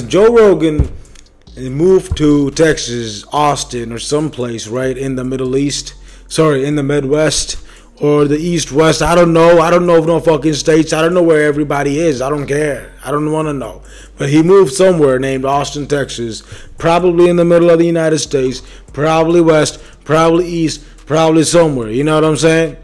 Joe Rogan moved to Texas, Austin, or someplace right in the Middle East. Sorry, in the Midwest or the East West. I don't know. I don't know no fucking states. I don't know where everybody is. I don't care. I don't want to know. But he moved somewhere named Austin, Texas, probably in the middle of the United States, probably west, probably east, probably somewhere. You know what I'm saying?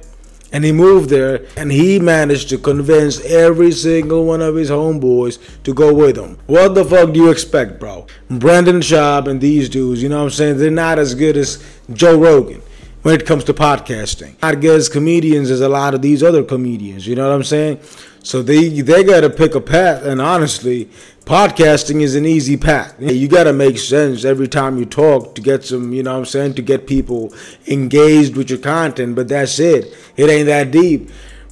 And he moved there, and he managed to convince every single one of his homeboys to go with him. What the fuck do you expect, bro? Brendan Schaub and these dudes, you know what I'm saying? They're not as good as Joe Rogan when it comes to podcasting. Not good as comedians as a lot of these other comedians, you know what I'm saying? So they got to pick a path, and honestly, podcasting is an easy path. You got to make sense every time you talk to get some, you know what I'm saying, to get people engaged with your content, but that's it. It ain't that deep.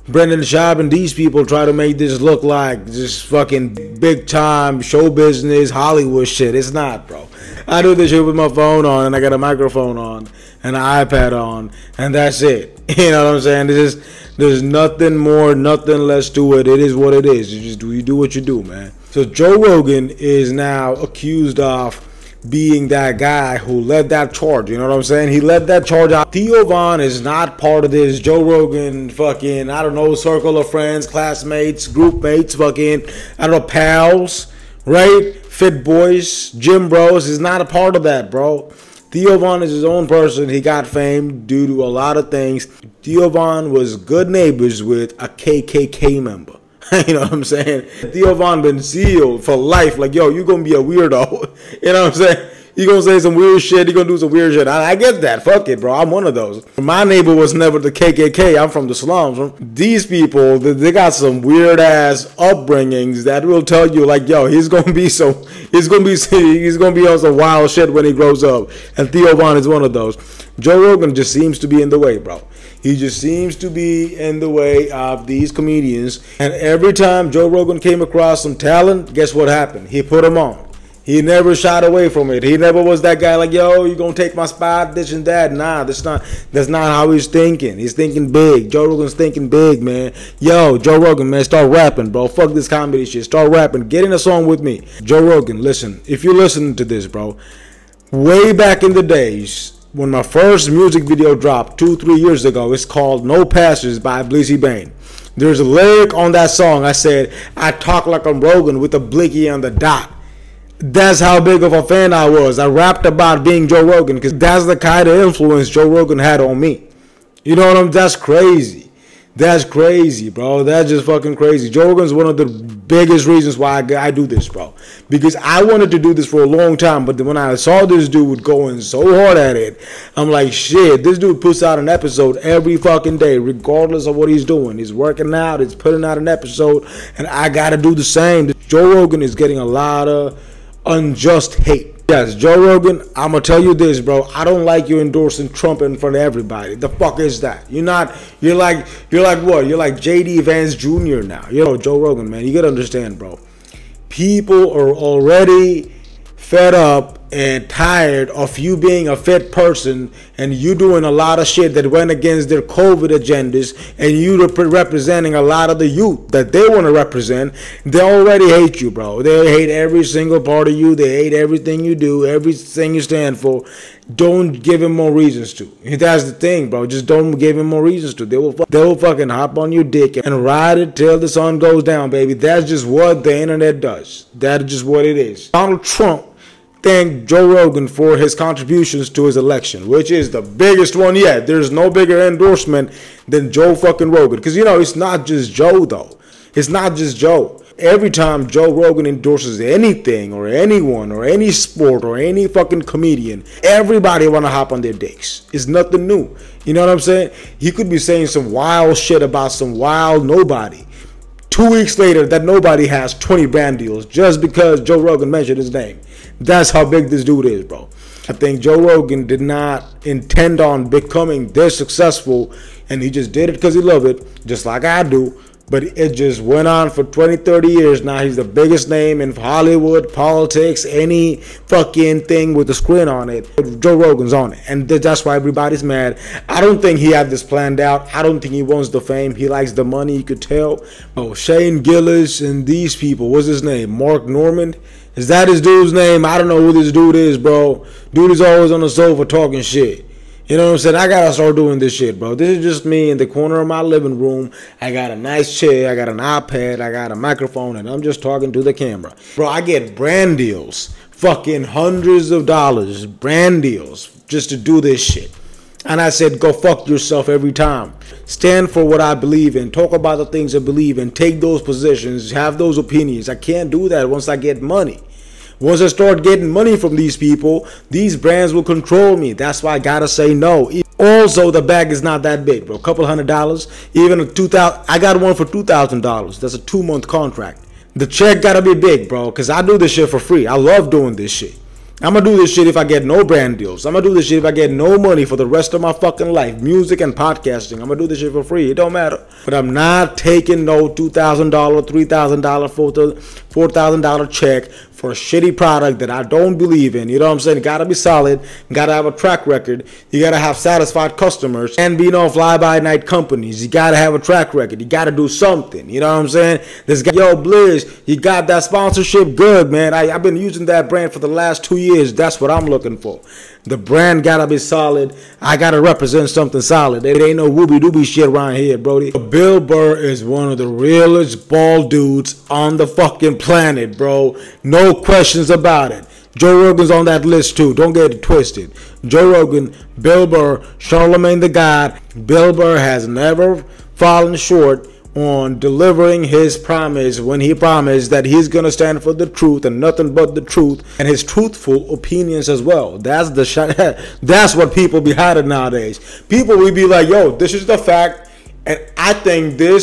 Brendan Schaub and these people try to make this look like this fucking big time show business Hollywood shit. It's not, bro. I do this shit with my phone on, and I got a microphone on and an iPad on, and that's it. You know what I'm saying? There's nothing more, nothing less to it. It is what it is. You do what you do, man. So Joe Rogan is now accused of being that guy who led that charge. You know what I'm saying? He led that charge out. Theo Von is not part of this Joe Rogan fucking, I don't know, circle of friends, classmates, group mates, fucking, I don't know, pals, right? Fit boys, gym bros. He's not a part of that, bro. Theo Von is his own person. He got fame due to a lot of things. Theo Von was good neighbors with a KKK member. You know what I'm saying? Theo Von been sealed for life. Like, yo, you gonna be a weirdo. You know what I'm saying? You gonna say some weird shit. You gonna do some weird shit. I get that. Fuck it, bro. I'm one of those. My neighbor was never the KKK. I'm from the slums. These people, they got some weird ass upbringings that will tell you, like, yo, he's gonna be on some wild shit when he grows up. And Theo Von is one of those. Joe Rogan just seems to be in the way, bro. He just seems to be in the way of these comedians. And every time Joe Rogan came across some talent, guess what happened? He put him on. He never shied away from it. He never was that guy like, yo, you gonna take my spot, this and that. Nah, that's not how he's thinking. He's thinking big. Joe Rogan's thinking big, man. Yo, Joe Rogan, man, start rapping, bro. Fuck this comedy shit. Start rapping. Get in a song with me. Joe Rogan, listen. If you're listening to this, bro, way back in the days, when my first music video dropped 2-3 years ago, it's called No Passers by Blizzy Bane. There's a lyric on that song. I said, I talk like I'm Rogan with a blicky on the dot. That's how big of a fan I was. I rapped about being Joe Rogan because that's the kind of influence Joe Rogan had on me. You know what I'm saying? That's crazy. That's crazy, bro. That's just fucking crazy. Joe Rogan's one of the biggest reasons why I do this, bro. Because I wanted to do this for a long time, but when I saw this dude going so hard at it, I'm like, shit, this dude puts out an episode every fucking day, regardless of what he's doing. He's working out, he's putting out an episode, and I gotta do the same. Joe Rogan is getting a lot of unjust hate. Yes, Joe Rogan, I'm gonna tell you this, bro. I don't like you endorsing Trump in front of everybody. The fuck is that? You're like what? You're like JD Vance Jr. now. You know, Joe Rogan, man. You gotta understand, bro. People are already fed up and tired of you being a fit person and you doing a lot of shit that went against their COVID agendas, and you representing a lot of the youth that they want to represent. They already hate you, bro. They hate every single part of you. They hate everything you do, everything you stand for. Don't give him more reasons to. That's the thing, bro. Just don't give him more reasons to. They will fucking hop on your dick and ride it till the sun goes down, baby. That's just what the internet does. That's just what it is. Donald Trump thanked Joe Rogan for his contributions to his election, which is the biggest one yet. There's no bigger endorsement than Joe fucking Rogan. Because, you know, it's not just Joe, though. It's not just Joe. Every time Joe Rogan endorses anything or anyone or any sport or any fucking comedian, everybody want to hop on their dicks. It's nothing new. You know what I'm saying? He could be saying some wild shit about some wild nobody. 2 weeks later, that nobody has 20 brand deals just because Joe Rogan mentioned his name. That's how big this dude is, bro. I think Joe Rogan did not intend on becoming this successful, and he just did it because he loved it, just like I do. But it just went on for 20, 30 years. Now he's the biggest name in Hollywood, politics, any fucking thing with a screen on it. Joe Rogan's on it. And that's why everybody's mad. I don't think he had this planned out. I don't think he wants the fame. He likes the money, you could tell. Oh, Shane Gillis and these people. What's his name? Mark Norman. Is that his dude's name? I don't know who this dude is, bro. Dude is always on the sofa talking shit. You know what I'm saying? I gotta start doing this shit, bro. This is just me in the corner of my living room. I got a nice chair, I got an iPad, I got a microphone, and I'm just talking to the camera. Bro, I get brand deals, fucking hundreds of dollars, brand deals, just to do this shit. And I said, go fuck yourself every time. Stand for what I believe in. Talk about the things I believe in. Take those positions, have those opinions. I can't do that once I get money. Once I start getting money from these people, these brands will control me. That's why I gotta say no. Also, the bag is not that big, bro. A couple $100, even $2,000. I got one for $2,000. That's a 2-month contract. The check gotta be big, bro, because I do this shit for free. I love doing this shit. I'm gonna do this shit if I get no brand deals. I'm gonna do this shit if I get no money for the rest of my fucking life. Music and podcasting. I'm gonna do this shit for free. It don't matter. But I'm not taking no $2,000, $3,000, $4,000 check for a shitty product that I don't believe in. You know what I'm saying? You gotta be solid. You gotta have a track record. You gotta have satisfied customers and be no fly-by-night companies. You gotta have a track record. You gotta do something. You know what I'm saying? This guy, yo, Blizz, you got that sponsorship good, man. I've been using that brand for the last 2 years. That's what I'm looking for. The brand gotta be solid. I gotta represent something solid. It ain't no whoopie-doobie shit around here, Brody. Bill Burr is one of the realest bald dudes on the fucking planet, bro. No questions about it. Joe Rogan's on that list too. Don't get it twisted. Joe Rogan, Bill Burr, Charlemagne the God. Bill Burr has never fallen short on delivering his promise when he promised that he's gonna stand for the truth and nothing but the truth and his truthful opinions as well. That's that's what people be hiding nowadays. People will be like, yo, this is the fact, and I think they'll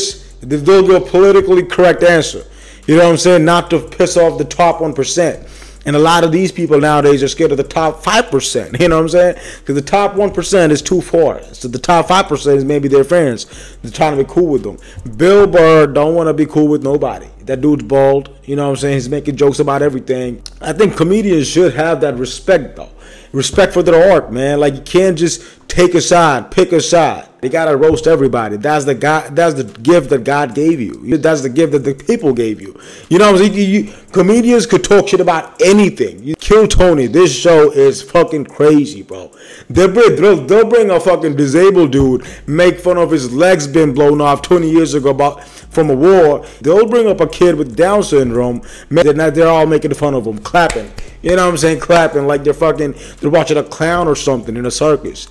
give a politically correct answer. You know what I'm saying? Not to piss off the top 1%. And a lot of these people nowadays are scared of the top 5%. You know what I'm saying? Because the top 1% is too far. So the top 5% is maybe their friends. They're trying to be cool with them. Bill Burr don't want to be cool with nobody. That dude's bald. You know what I'm saying? He's making jokes about everything. I think comedians should have that respect, though. Respect for their art, man. Like, you can't just take a side, pick a side. You gotta roast everybody. That's the gift that God gave you. That's the gift that the people gave you. You know what I'm saying? Comedians could talk shit about anything. You kill Tony. This show is fucking crazy, bro. They'll bring a fucking disabled dude, make fun of his legs being blown off 20 years ago from a war. They'll bring up a kid with Down syndrome. They're all making fun of him, clapping. You know what I'm saying? Clapping like they're watching a clown or something in a circus.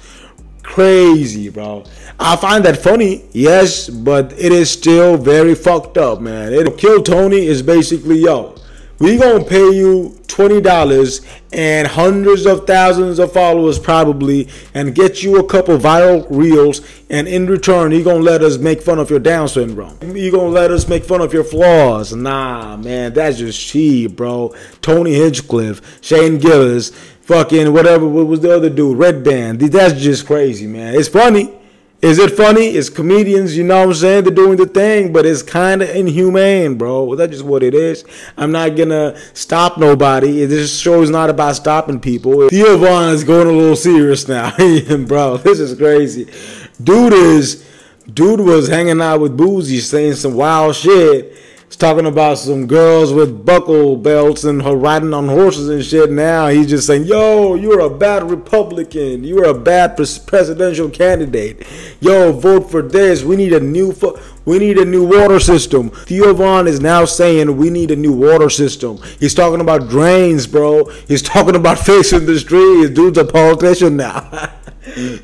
Crazy, bro. I find that funny, yes, but it is still very fucked up, man. Kill Tony is basically, yo, we gonna pay you $20 and hundreds of thousands of followers probably, and get you a couple viral reels, and in return, you gonna let us make fun of your Down syndrome. You gonna let us make fun of your flaws. Nah, man, that's just cheap, bro. Tony Hinchcliffe, Shane Gillis, fucking whatever, what was the other dude? Red Band. That's just crazy, man. It's funny. Is it funny? It's comedians, you know what I'm saying? They're doing the thing, but it's kind of inhumane, bro. That's just what it is. I'm not going to stop nobody. This show is not about stopping people. Theo Von is going a little serious now. Bro, this is crazy. Dude was hanging out with Boozy, saying some wild shit. He's talking about some girls with buckle belts and her riding on horses and shit. Now he's just saying, yo, you're a bad Republican. You're a bad presidential candidate. Yo, vote for this. We need a new water system. Theo Von is now saying we need a new water system. He's talking about drains, bro. He's talking about fixing the streets. Dude's a politician now.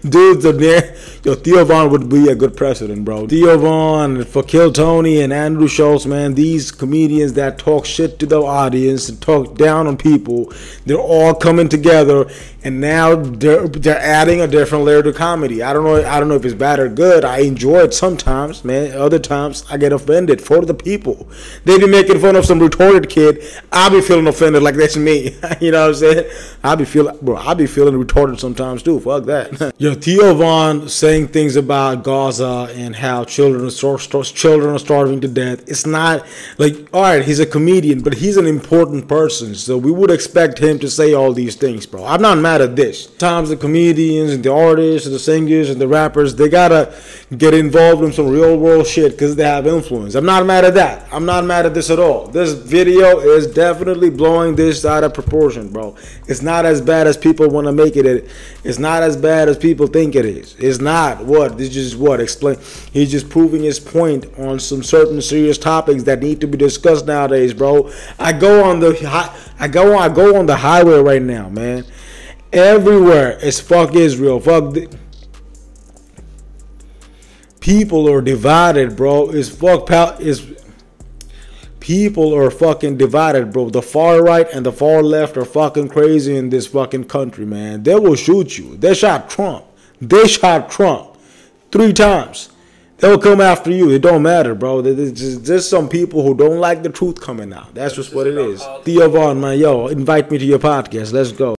Dude's a there. Yo, Theo Von would be a good president, bro. Theo Von, for Kill Tony and Andrew Schultz, man, these comedians that talk shit to the audience and talk down on people, they're all coming together, and now they're adding a different layer to comedy. I don't know if it's bad or good. I enjoy it sometimes, man. Other times I get offended for the people. They be making fun of some retarded kid. I'll be feeling offended like that's me. You know what I'm saying? I'll be feeling retarded sometimes too. Fuck that. Yo, Theo Von saying things about Gaza and how children are starving to death. It's not like, all right, he's a comedian, but he's an important person, so we would expect him to say all these things, bro. I'm not mad at this. Sometimes the comedians and the artists and the singers and the rappers, they gotta get involved in some real world shit shit because they have influence. I'm not mad at that. I'm not mad at this at all. This video is definitely blowing this out of proportion, bro. It's not as bad as people want to make it. It's not as bad as people think it is. It's not. What? This is what? Explain. He's just proving his point on some certain serious topics that need to be discussed nowadays, bro. I go on the highway right now, man. Everywhere it's fuck Israel, fuck. People are divided, bro. People are fucking divided, bro. The far right and the far left are fucking crazy in this fucking country, man. They will shoot you. They shot Trump. 3 times. They'll come after you. It don't matter, bro. There's some people who don't like the truth coming out. That's just what it is. Theo Vaughn, man, yo, invite me to your podcast. Let's go.